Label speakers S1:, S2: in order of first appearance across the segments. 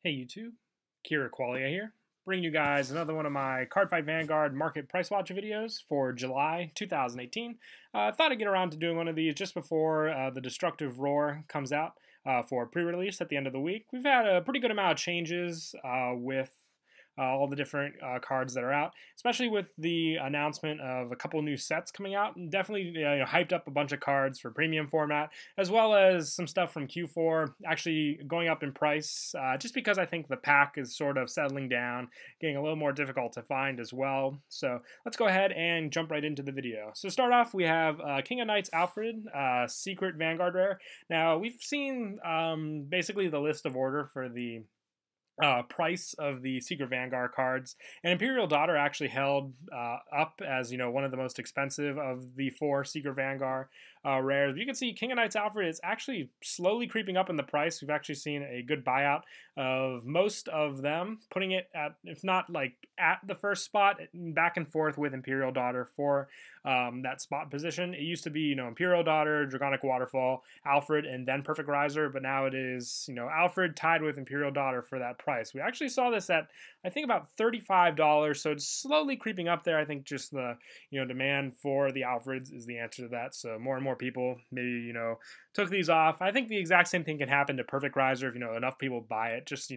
S1: Hey YouTube, Kiraqualia here, bringing you guys another one of my Cardfight Vanguard market price watch videos for July 2018. I thought I'd get around to doing one of these just before the Destructive Roar comes out for pre-release at the end of the week. We've had a pretty good amount of changes with all the different cards that are out, especially with the announcement of a couple new sets coming out. And definitely hyped up a bunch of cards for premium format, as well as some stuff from Q4 actually going up in price, just because I think the pack is sort of settling down, getting a little more difficult to find as well. So let's go ahead and jump right into the video. So to start off, we have King of Knights Alfred, Secret Vanguard Rare. Now, we've seen basically the list of order for the price of the Secret Vanguard cards, and Imperial Daughter actually held up as one of the most expensive of the four Secret Vanguard rares. But you can see King of Knights Alfred is actually slowly creeping up in the price. We've actually seen a good buyout of most of them, putting it at, if not like at the first spot, back and forth with Imperial Daughter for that spot position. It used to be Imperial Daughter, Draconic Waterfall, Alfred, and then Perfect Riser, but now it is Alfred tied with Imperial Daughter for that price. We actually saw this at I think about $35, so it's slowly creeping up there. I think just the demand for the Alfreds is the answer to that. So more and more people maybe took these off. I think the exact same thing can happen to Perfect Riser if enough people buy it. Just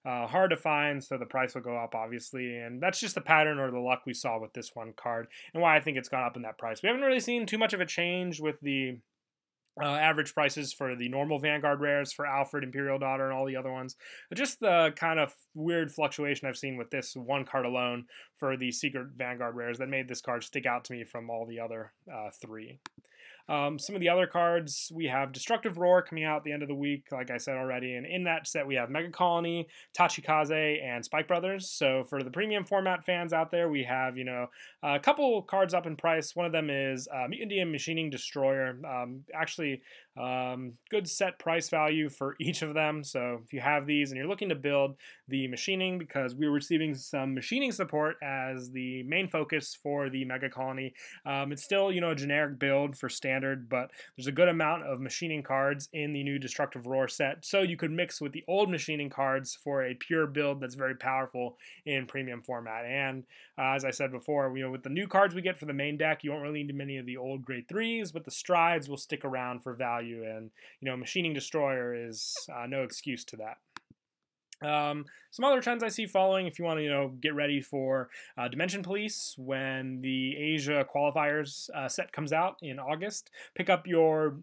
S1: hard to find, so the price will go up obviously, and that's just the pattern or the luck we saw with this one card, and why I think it's gone up in that price. We haven't really seen too much of a change with the average prices for the normal Vanguard rares for Alfred, Imperial Daughter, and all the other ones. But just the kind of weird fluctuation I've seen with this one card alone for the Secret Vanguard rares that made this card stick out to me from all the other three. Some of the other cards, we have Destructive Roar coming out at the end of the week, like I said already, and in that set we have Mega Colony, Tachikaze, and Spike Brothers. So for the premium format fans out there, we have a couple cards up in price. One of them is Mutant Machining Destroyer. Actually, good set price value for each of them. So if you have these and you're looking to build the machining, because we're receiving some machining support as the main focus for the Mega Colony, it's still a generic build for standard, but there's a good amount of machining cards in the new Destructive Roar set, so you could mix with the old machining cards for a pure build that's very powerful in premium format. And as I said before, with the new cards we get for the main deck, you won't really need many of the old grade 3s, but the strides will stick around for value, and Machining Destroyer is no excuse to that. Some other trends I see following, if you want to get ready for Dimension Police when the Asia qualifiers set comes out in August, pick up your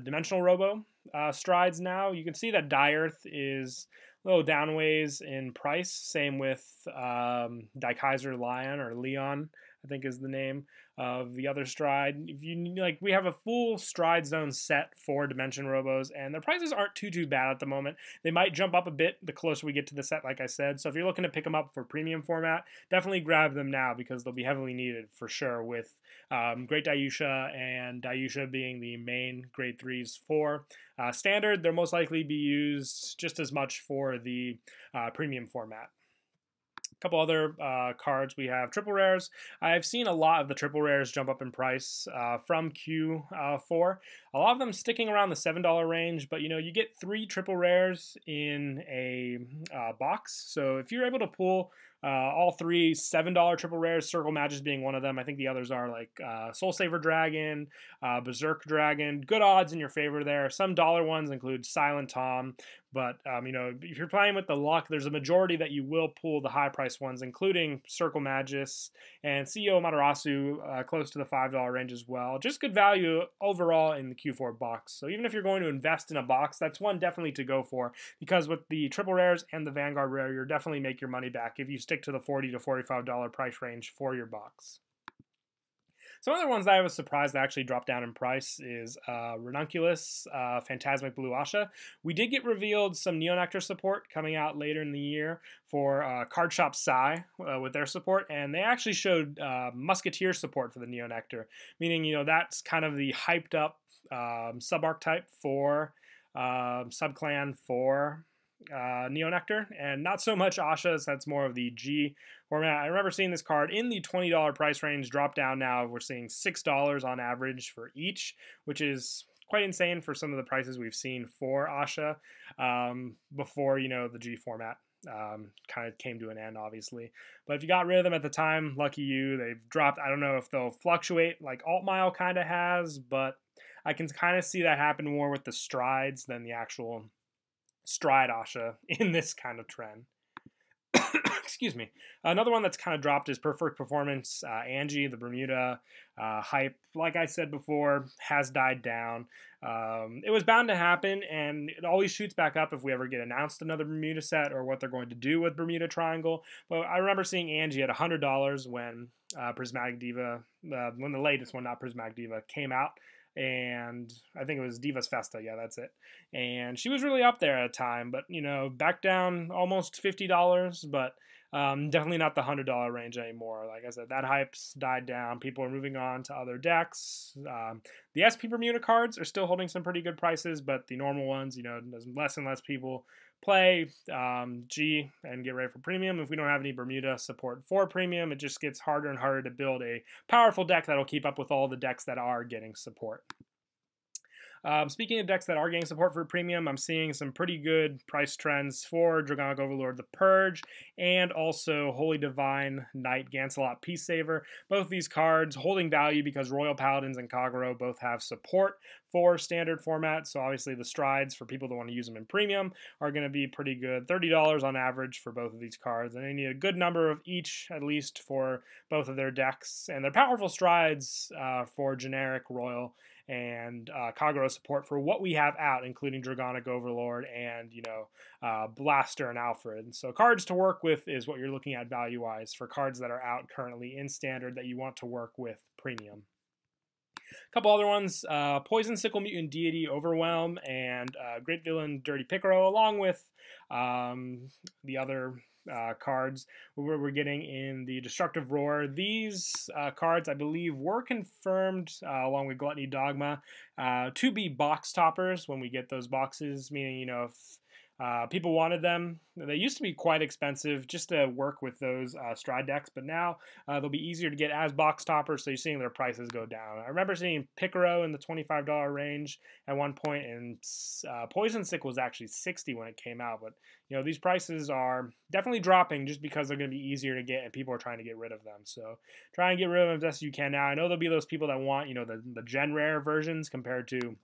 S1: Dimensional Robo strides now. You can see that Die-Earth is a little downways in price. Same with Daikaiser Lion, or Leon, I think is the name of the other stride. If you we have a full stride zone set for Dimension Robos, and their prices aren't too bad at the moment. They might jump up a bit the closer we get to the set, like I said. So if you're looking to pick them up for premium format, definitely grab them now, because they'll be heavily needed for sure, with Great Dayusha and Dayusha being the main grade 3s for standard. They'll most likely be used just as much for the premium format. Couple other cards, we have triple rares. I've seen a lot of the triple rares jump up in price from Q4. A lot of them sticking around the $7 range, but you get 3 triple rares in a box. So if you're able to pull all 3 $7 triple rares, Circle Magus being one of them. I think the others are like Soul Saver Dragon, Berserk Dragon. Good odds in your favor there. Some dollar ones include Silent Tom, but if you're playing with the luck, there's a majority that you will pull the high price ones, including Circle Magus and CEO Matarasu, close to the $5 range as well. Just good value overall in the Q4 box. So even if you're going to invest in a box, that's one definitely to go for, because with the triple rares and the Vanguard rare, you'll definitely make your money back if you stick to the $40 to $45 price range for your box. Some other ones that I was surprised that actually dropped down in price is Ranunculus, Phantasmic Blue Asha. We did get revealed some Neonectar support coming out later in the year for Card Shop Psy with their support, and they actually showed Musketeer support for the Neonectar, meaning that's kind of the hyped up sub-archetype for subclan for Neonectar, and not so much Asha's. That's more of the G format. I remember seeing this card in the $20 price range, drop down now. We're seeing $6 on average for each, which is quite insane for some of the prices we've seen for Asha before, you know, the G format kind of came to an end, obviously. But if you got rid of them at the time, lucky you. They've dropped. I don't know if they'll fluctuate like Alt Mile kind of has, but I can kind of see that happen more with the strides than the actual stride Asha in this kind of trend. Excuse me. Another one that's kind of dropped is Perfect Performance. Angie, the Bermuda hype, like I said before, has died down. It was bound to happen, and it always shoots back up if we ever get announced another Bermuda set or what they're going to do with Bermuda Triangle. But I remember seeing Angie at $100 when Prismatic Diva, when the latest one, not Prismatic Diva, came out. And I think it was Divas Festa, yeah, that's it. And she was really up there at a time, but, you know, back down almost $50, but definitely not the $100 range anymore. Like I said, that hype's died down. People are moving on to other decks. The SP Bermuda cards are still holding some pretty good prices, but the normal ones, you know, less and less people play G and get ready for premium. If we don't have any Bermuda support for premium, it just gets harder and harder to build a powerful deck that'll keep up with all the decks that are getting support. Speaking of decks that are getting support for premium, I'm seeing some pretty good price trends for Dragonic Overlord the Purge and also Holy Divine Knight Gancelot Peacesaver. Both these cards holding value because Royal Paladins and Kagero both have support for standard format, so obviously the strides for people that want to use them in premium are going to be pretty good. $30 on average for both of these cards, and they need a good number of each at least for both of their decks, and they're powerful strides for generic Royal and Kagero support for what we have out, including Dragonic Overlord and, you know, Blaster and Alfred. So cards to work with is what you're looking at value-wise for cards that are out currently in standard that you want to work with premium. A couple other ones, Poison Sickle Mutant Deity Overwhelm and Great Villain Dirty Picaro, along with the other cards we're getting in the Destructive Roar. These cards, I believe, were confirmed along with Gluttony Dogma to be box toppers when we get those boxes, meaning, you know, if people wanted them. They used to be quite expensive just to work with those stride decks, but now they'll be easier to get as box toppers, so you're seeing their prices go down. I remember seeing Picaro in the $25 range at one point, and Poison Sick was actually $60 when it came out, but you know, these prices are definitely dropping just because they're going to be easier to get and people are trying to get rid of them. So try and get rid of them as best you can now. I know there'll be those people that want, you know, the gen rare versions compared to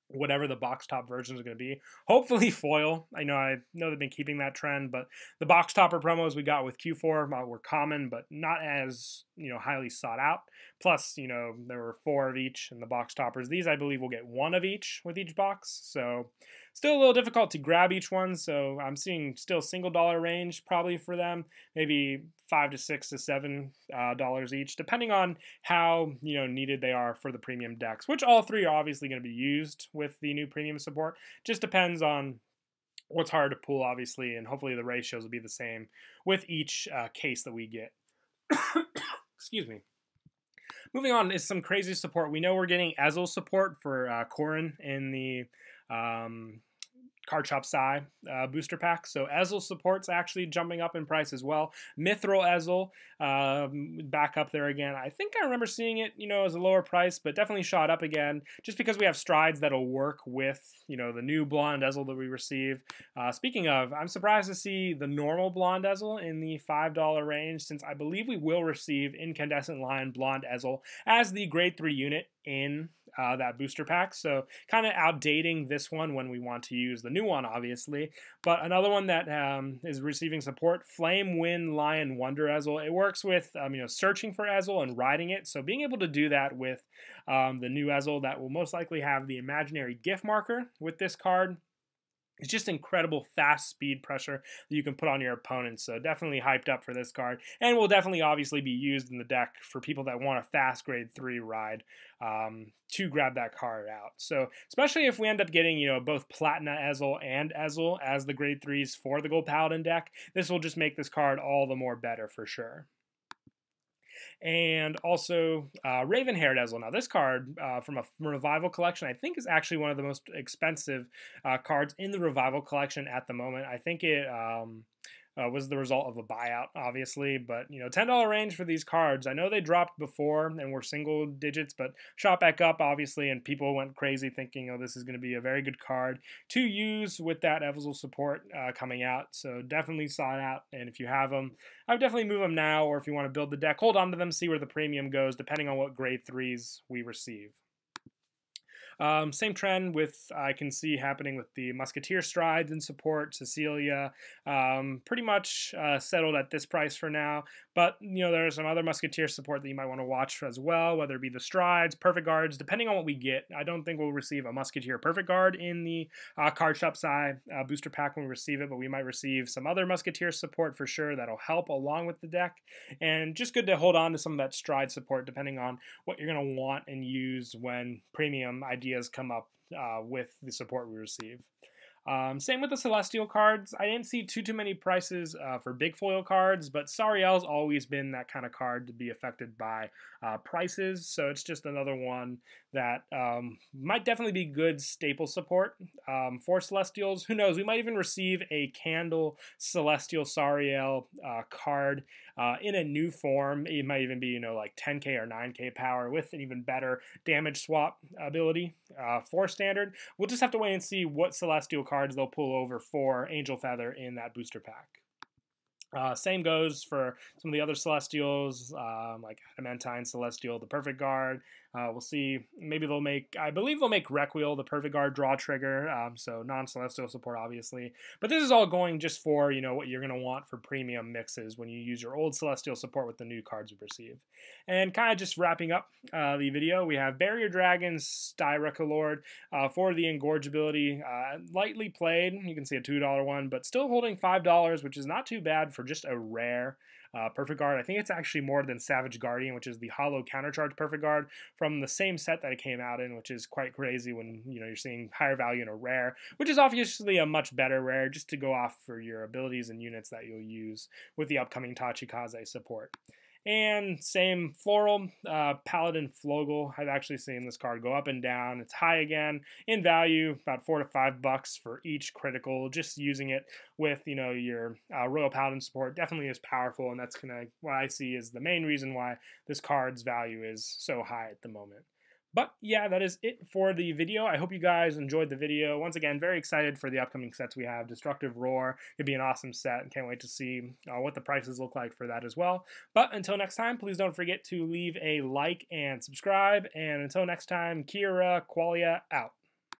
S1: whatever the box top versions are going to be. Hopefully foil. I know they've been keeping that trend, but the box topper promos we got with Q4 were common, but not as, you know, highly sought out. Plus, you know, there were 4 of each in the box toppers. These, I believe, will get 1 of each with each box. So still a little difficult to grab each one. So I'm seeing still single dollar range probably for them, maybe $5 to $6 to $7 each, depending on how, you know, needed they are for the premium decks, which all 3 are obviously going to be used with the new premium support. Just depends on what's hard to pull, obviously, and hopefully the ratios will be the same with each case that we get. Excuse me. Moving on is some crazy support. We know we're getting Ezel support for Corrin in the Card Shop Psy booster pack. So Ezel support's actually jumping up in price as well. Mithril Ezel back up there again. I think I remember seeing it, you know, as a lower price, but definitely shot up again just because we have strides that'll work with, you know, the new Blond Dazzle that we receive. Speaking of, I'm surprised to see the normal Blond Dazzle in the $5 range, since I believe we will receive Incandescent Lion Blond Dazzle as the grade 3 unit in that booster pack, so kind of outdating this one when we want to use the new one, obviously. But another one that is receiving support, Flame Wind Lion Wonder Ezel. It works with you know, searching for Ezel and riding it, so being able to do that with the new Ezel that will most likely have the imaginary gift marker with this card. It's just incredible fast speed pressure that you can put on your opponents, so definitely hyped up for this card, and will definitely obviously be used in the deck for people that want a fast grade 3 ride to grab that card out. So especially if we end up getting, you know, both Platina Ezel and Ezel as the grade 3s for the Gold Paladin deck, this will just make this card all the more better for sure. And also Ravenhaired Dazzle. Now this card from a Revival collection I think is actually one of the most expensive cards in the Revival collection at the moment. I think it was the result of a buyout, obviously. But, $10 range for these cards. I know they dropped before and were single digits, but shot back up, obviously, and people went crazy thinking, oh, this is going to be a very good card to use with that Evisel support coming out. So definitely sought out, and if you have them, I would definitely move them now, or if you want to build the deck, hold on to them, see where the premium goes, depending on what grade 3s we receive. Same trend with I can see happening with the Musketeer strides and support. Cecilia, pretty much settled at this price for now. But there are some other Musketeer support that you might want to watch as well, whether it be the strides, perfect guards, depending on what we get. I don't think we'll receive a Musketeer perfect guard in the card shop side booster pack when we receive it, but we might receive some other Musketeer support for sure that'll help along with the deck. And just good to hold on to some of that stride support depending on what you're going to want and use when premium ideas come up with the support we receive. Same with the Celestial cards. I didn't see too many prices for big foil cards, but Sariel's always been that kind of card to be affected by prices, so it's just another one that might definitely be good staple support for Celestials. Who knows, we might even receive a Candle Celestial Sariel card in a new form. It might even be, like 10k or 9k power with an even better damage swap ability for standard. We'll just have to wait and see what Celestial cards they'll pull over for Angel Feather in that booster pack. Same goes for some of the other Celestials, like Adamantine Celestial, the Perfect Guard. We'll see. Maybe I believe they'll make Requiel the Perfect Guard draw trigger, so non-Celestial support, obviously. But this is all going just for, what you're going to want for premium mixes when you use your old Celestial support with the new cards we receive. And kind of just wrapping up the video, we have Barrier Dragons, Direc Oh Lord for the Engorge ability. Lightly played, you can see a $2 one, but still holding $5, which is not too bad for just a rare Perfect Guard. I think it's actually more than Savage Guardian, which is the Hollow Countercharge Perfect Guard from the same set that it came out in, which is quite crazy when you're seeing higher value in a rare, which is obviously a much better rare just to go off for your abilities and units that you'll use with the upcoming Tachikaze support. And same floral, Paladin Flogel. I've actually seen this card go up and down. It's high again in value, about $4 to $5 for each critical. Just using it with your Royal Paladin support definitely is powerful, and that's what I see is the main reason why this card's value is so high at the moment. But yeah, that is it for the video. I hope you guys enjoyed the video. Once again, very excited for the upcoming sets we have. Destructive Roar could be an awesome set, and can't wait to see what the prices look like for that as well. But until next time, please don't forget to leave a like and subscribe. And until next time, Kiraqualia out.